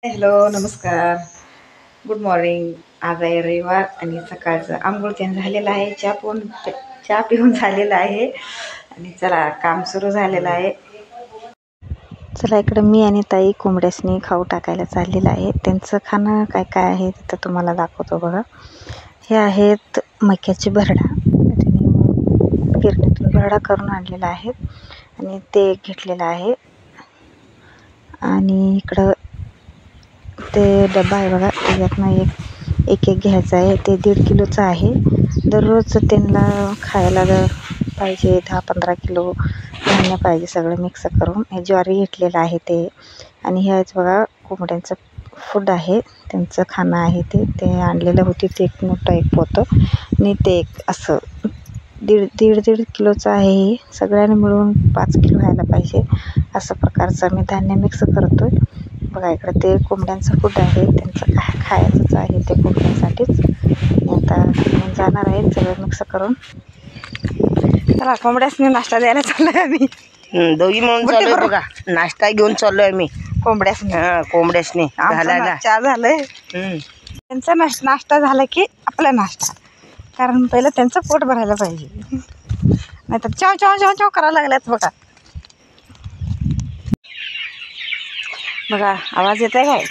Hello नमस्कार, good morning. आज आहे रविवार आणि सकाळचं आंघोळ त्यानं झालेलं आहे, चहा पिऊन झालेला आहे आणि चला काम सुरू झालेलं आहे. चला इकडं मी आणि ताई कोंबड्यासनी खाऊ टाकायला चाललेलं आहे. त्यांचं खाणं काय काय आहे तिथं तुम्हाला दाखवतो बघा. हे आहेत मक्याची भरडा, गिरणीतून भरडा करून आणलेला आहे आणि ते घेतलेलं आहे. आणि इकडं ते डबा आहे बघा, त्याच्यातनं एक घ्यायचं आहे. ते 1.5 किलोचं आहे. दररोज त्यांना खायला पाहिजे 10-15 किलो धान्य पाहिजे, सगळं मिक्स करून. हे ज्वारी घेतलेलं आहे ते. आणि हे आहेच बघा कोंबड्यांचं फूड आहे, त्यांचं खाणं आहे ते आणलेलं होते. ते एक मोठं एक पोतं आणि ते एक असं दीड किलोचं आहे. हे सगळ्यांनी मिळून 5 किलो व्हायला पाहिजे, असं प्रकारचं मी धान्य मिक्स करतो आहे बघा. इकडं ते कोंबड्यांचं फूड आहे, त्यांचं खायचंच आहे ते कोंबड्यांसाठीच. आता जाणार आहे सगळं मिक्स करून. चला कोंबड्यासनी नाश्ता द्यायला चाललोय आम्ही, दोघी म्हणून चाललोय बघा. नाश्ता घेऊन चाललोय आम्ही कोंबड्यासनी. कोंबड्यासनी घालायला. चहा झालंय, त्यांचा नाश्ता झाला की आपला नाश्ता, कारण पहिलं त्यांचं पोट भरायला पाहिजे, नाहीतर चाव चाव चाव चाव करायला लागल्यात बघा. बघा आवाज येत आहे काय?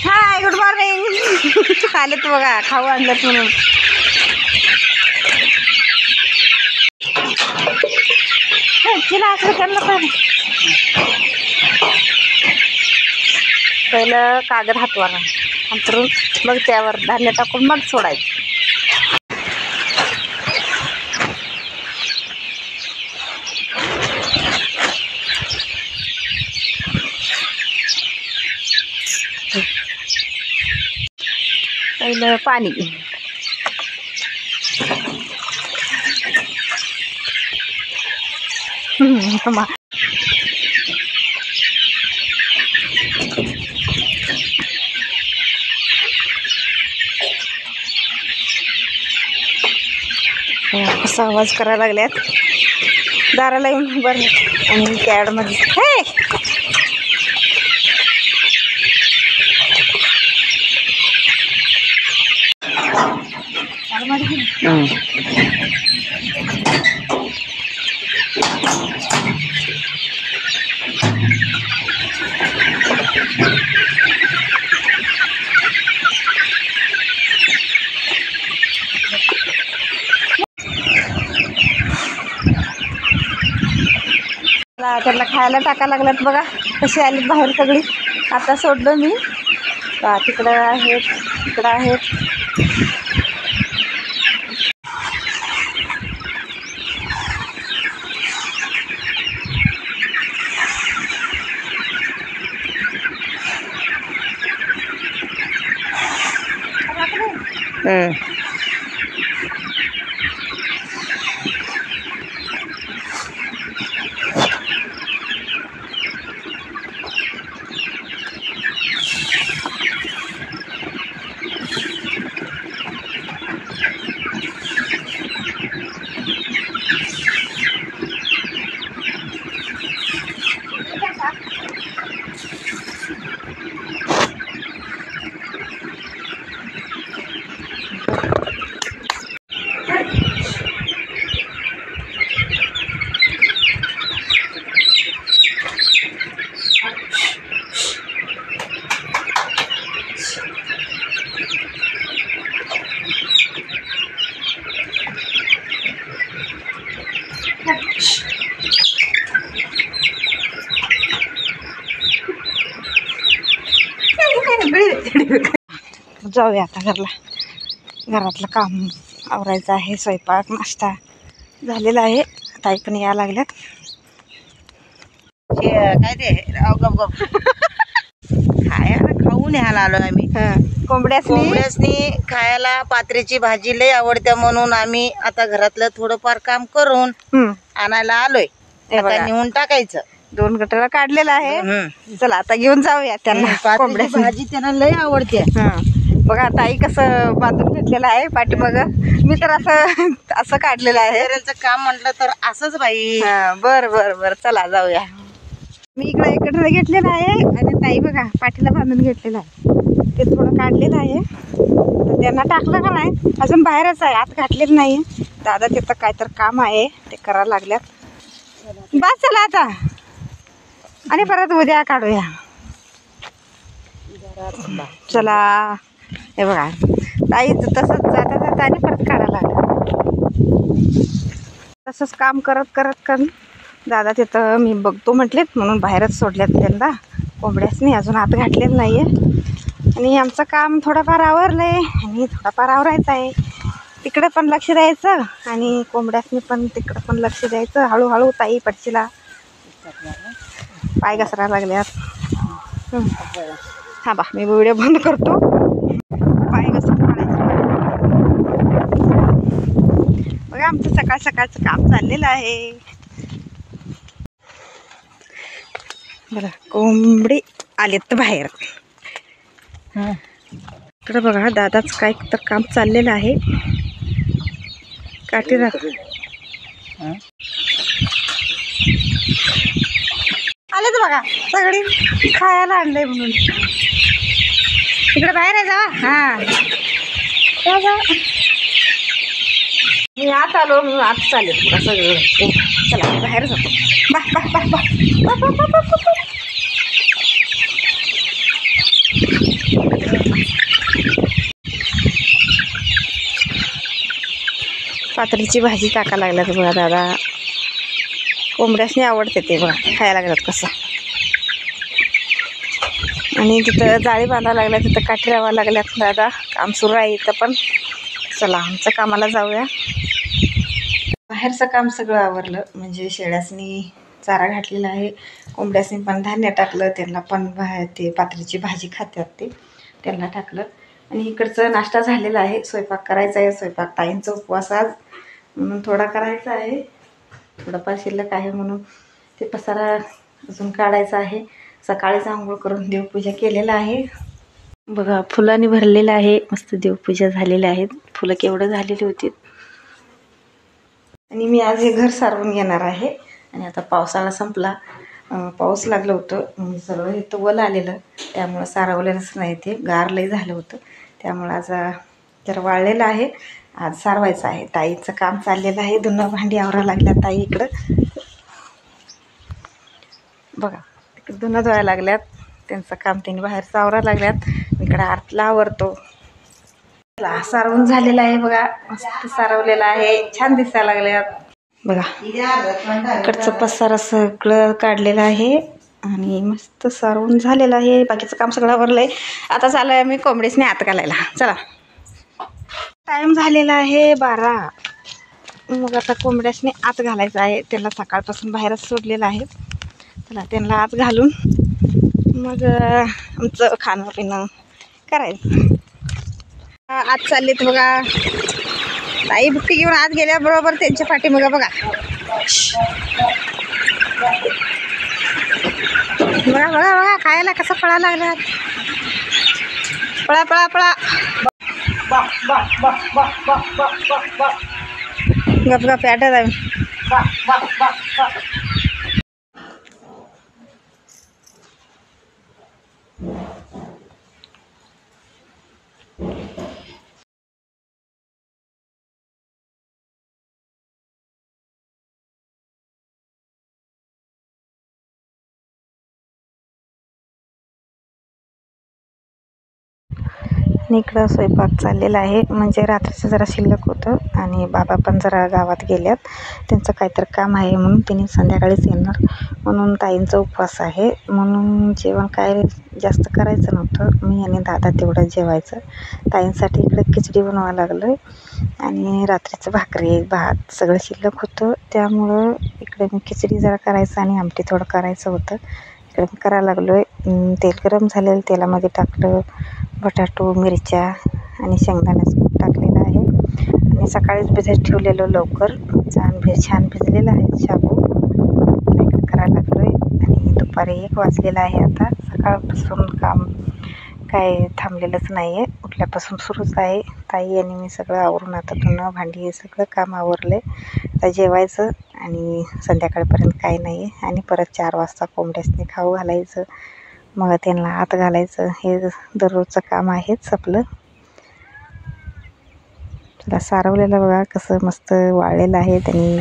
Hi good morning. आलेत बघा, खाऊ आणलं म्हणून. तिला असं त्यांना पहिलं कागद हातवर अंतरून मग त्यावर धान्य टाकून मग सोडायचं. पहिलं पाणी, कसा आवाज करायला लागल्यात, दाराला येऊन उभारले आणि कॅडमध्ये हे त्यांना खायला टाकायला लागल्यात बघा. कशी आलीत बाहेर सगळी. आता सोडलं मी, तिकडं आहेत इकडं आहेत. जाऊया आता घरातलं काम आवरायचं आहे. स्वयंपाक नाश्ता झालेला आहे. ताई पण यायला लागल्यात. काय ते खायला खाऊन यायला आलो आम्ही. कोंबड्यासनी खायला पात्र्याची भाजी लय आवडते म्हणून आम्ही आता घरातलं थोडंफार काम करून आणायला आलोय. आता नेऊन टाकायचं. 2 गटाला काढलेला आहे. चला आता घेऊन जाऊया त्यांना. कोंबड्याची भाजी त्यांना लय आवडते. बघा ताई कसं बांधून घेतलेलं आहे पाठीमाग. मी तर असं काढलेलं आहे. काम म्हटलं तर असंच बाई. बर बर बर चला जाऊया. मी इकडे घेतलेलं आहे आणि ताई बघा पाठीला बांधून घेतलेलं आहे. ते थोडं काढलेलं आहे तर त्यांना टाकलं का नाही, अजून बाहेरच आहे, आत घातलेलं नाही. दादा तिथं काय तर काम आहे ते करायला लागल्यात. बस चला आता आणि परत उद्या काढूया. चला हे बघा ताई तसंच जाता जाता आणि परत काढायला लागलं. तसंच काम करत दादा तिथं मी बघतो म्हटलेत म्हणून बाहेरच सोडल्यात त्यांना. कोंबड्यासनी अजून आत घातलेलं नाही आहे आणि आमचं काम थोडंफार आवरलं आहे आणि थोडंफार आवरायचं आहे. तिकडे पण लक्ष द्यायचं आणि कोंबड्यासनी पण तिकडं पण लक्ष द्यायचं. हळूहळू ताई पडशीला, पाय घसरायला लागल्यात. हा बा मी व्हिडिओ बंद करतो. पाय घसरून पडायचं बघा. आमचं सकाळचं काम चाललेलं आहे. बघा कोंबडी आलेत बाहेर. इकडे बघा दादाच काय तर काम चाललेलं आहे. काठी आलेत बघा सगळी खायला आणलंय म्हणून. इकडे बाहेर आहे जा. हा मी आत आलो म्हणून आत चालेल सगळं. चला बाहेर जातो. पातळीची भाजी टाका लागल्यात बघा दादा. कोंबड्यासनी आवडते ते बघा, खायला लागल्यात कसं. आणि तिथं जाळी बांधायला लागल्या, तिथं काठी राहावं लागल्यात दादा. काम सुरू आहे इथं पण. चला आमचं कामाला जाऊया. बाहेरचं काम सगळं आवरलं म्हणजे शेळ्यासनी चारा घातलेला आहे, कोंबड्यासनी पण धान्य टाकलं. त्यांना पण ते पातळीची भाजी खात्यात ते त्यांना टाकलं. आणि इकडचं नाश्ता झालेला आहे. स्वयंपाक करायचा आहे. स्वयंपाक ताईंचा उपवास आज म्हणून थोडा करायचा आहे. थोडंफार शिल्लक आहे म्हणून ते पसारा अजून काढायचा आहे. सकाळीच आंघोळ करून देवपूजा केलेलं आहे. बघा फुलांनी भरलेलं आहे. मस्त देवपूजा झालेली आहेत. फुलं केवढं झालेली होती. आणि मी आज हे घर सारवून घेणार आहे. आणि आता पावसाळा संपला, पाऊस लागलं होतं, सगळं इथं वल आलेलं, त्यामुळं सारवलेलंच नाही. ते गार लई झालं होतं, त्यामुळं आज जरा वाळलेलं आहे. आज सारवायचं आहे. ताईचं काम चाललेलं आहे. धुणं भांडी आवरायला लागल्या ताई इकडं. बघा तिकडं धुणं धुवायला लागल्यात. त्यांचं काम त्यांनी बाहेरचं आवरायला लागल्यात. इकडं आतला आवरतो. सारवून झालेलं आहे बघा. मस्त सारवलेलं आहे. छान दिसायला लागल्यात बघा. इकडचं पसारा सगळं काढलेलं आहे आणि मस्त सारवून झालेलं आहे. बाकीचं काम सगळं आवरलं आहे. आता चालू आहे आम्ही कोंबडीसने आत घालायला. चला टाईम झालेला आहे 12. मग आता कोंबड्यासने आत घालायचं आहे. त्याला सकाळपासून बाहेरच सोडलेलं आहे. चला त्यांना आत घालून मग आमचं खाणं पिणं करायचं. आत चाललेत बघा. ताई बुट्टी घेऊन आत गेल्याबरोबर त्यांच्या पाठीमागं बघा बघा बघा बघा खायला कसं पळा लागला. पळा पळा पळा. गप गप प्याट आहे. इकडं स्वयंपाक चाललेला आहे. म्हणजे रात्रीचं जरा शिल्लक होतं आणि बाबा पण जरा गावात गेल्यात. त्यांचं काहीतरी काम आहे म्हणून त्यांनी संध्याकाळीच येणार. म्हणून ताईंचा उपवास आहे म्हणून जेवण काय जास्त करायचं नव्हतं. मी आणि दादा तेवढं जेवायचं. ताईंसाठी इकडे खिचडी बनवावं लागलं आणि रात्रीचं भाकरी भात सगळं शिल्लक होतं. त्यामुळं इकडे मी खिचडी जरा करायचं आणि आमटी थोडं करायचं होतं. इकडे मी करायला लागलो आहे. तेल गरम झालेलं, तेलामध्ये टाकलं बटाटो, मिरच्या आणि शेंगदाण्याचं कूट टाकलेलं आहे. आणि सकाळीच भिजत ठेवलेलं लवकर छान भिजलेलं आहे शाबू. इकडे करायला लागलो आहे आणि दुपारी 1 वाजलेला आहे. आता सकाळपासून काम काय थांबलेलंच नाही आहे. उठल्यापासून सुरूच आहे. ताई आणि मी सगळं आवरून आता धुणं भांडी हे सगळं काम आवरलं आहे. आता जेवायचं आणि संध्याकाळपर्यंत काही नाही आहे. आणि परत 4 वाजता कोंबड्यासनी खाऊ घालायचं, मग त्यांना आत घालायचं. हे दररोजचं काम आहेच आपलं. त्याला सारवलेलं बघा कसं मस्त वाळलेलं आहे, त्यांनी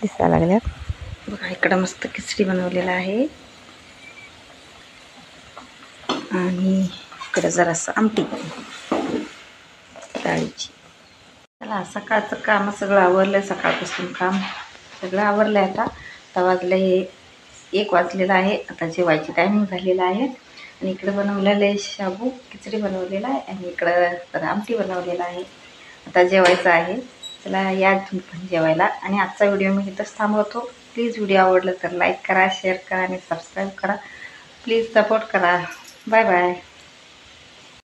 दिसायला लागल्यात बघा. इकडं मस्त खिचडी बनवलेला आहे आणि इकडं जरासं आमटी डाळीची. त्याला सकाळचं काम सगळं आवरलं आहे. सकाळपासून काम सगळं आवरलं आहे. आता वाजलं हे 1 वाजलेला आहे. आता जेवायची टायमिंग झालेला आहे. आणि इकडं बनवलेलं आहे शाबू खिचडी बनवलेला आहे आणि इकडं तर आमटी बनवलेला आहे. आता जेवायचं आहे. चला या तुम्ही पण जेवायला. आणि आजचा व्हिडिओ मी इथंच थांबवतो. प्लीज व्हिडिओ आवडला तर लाईक करा, शेअर करा आणि सबस्क्राईब करा. प्लीज सपोर्ट करा. Bye bye.